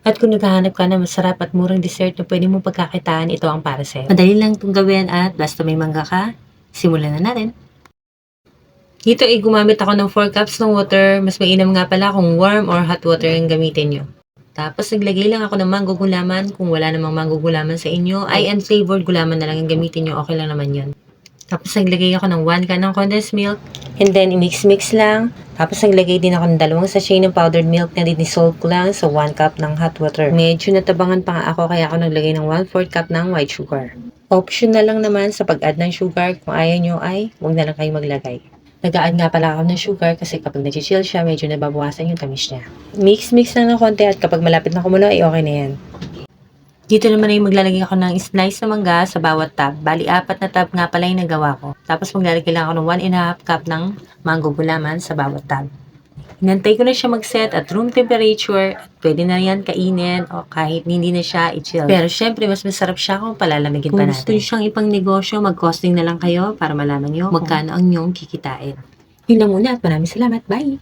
At kung naghahanap ka ng masarap at murang dessert na pwede mong pagkakitaan, ito ang para sa'yo. Madali lang itong gawin at basta may mangga ka, simulan na natin. Dito ay gumamit ako ng 4 cups ng water. Mas mainam nga pala kung warm or hot water ang gamitin nyo. Tapos naglagay lang ako ng mango gulaman. Kung wala namang mango gulaman sa inyo, ay unflavored gulaman na lang ang gamitin nyo. Okay lang naman yun. Tapos naglagay ako ng 1 can ng condensed milk. And then, i-mix-mix lang. Tapos naglagay din ako ng 2 sachet ng powdered milk na dinissolve ko lang sa 1 cup ng hot water. Medyo natabangan pa nga ako kaya ako naglagay ng 1/4 cup ng white sugar. Optional lang naman sa pag-add ng sugar. Kung ayaw nyo ay, huwag na lang kayo maglagay. Nag-a-add nga pala ako ng sugar kasi kapag nag-chill siya, medyo nababawasan yung tamis niya. Mix-mix lang ng konti at kapag malapit na kumulo ay okay na yan. Dito naman ay maglalagay ako ng slice na mangga sa bawat tab. Bali, 4 na tab nga pala yung nagawa ko. Tapos maglalagay lang ako ng 1½ cup ng mango gulaman sa bawat tab. Hinantay ko na siya mag-set at room temperature at pwede na yan kainin o kahit hindi na siya i-chill. Pero syempre, mas masarap siya kung palalamigin pa natin. Kung gusto nyo siyang ipang negosyo, mag-costing na lang kayo para malaman nyo magkano ang inyong kikitain. Yun lang muna at maraming salamat. Bye!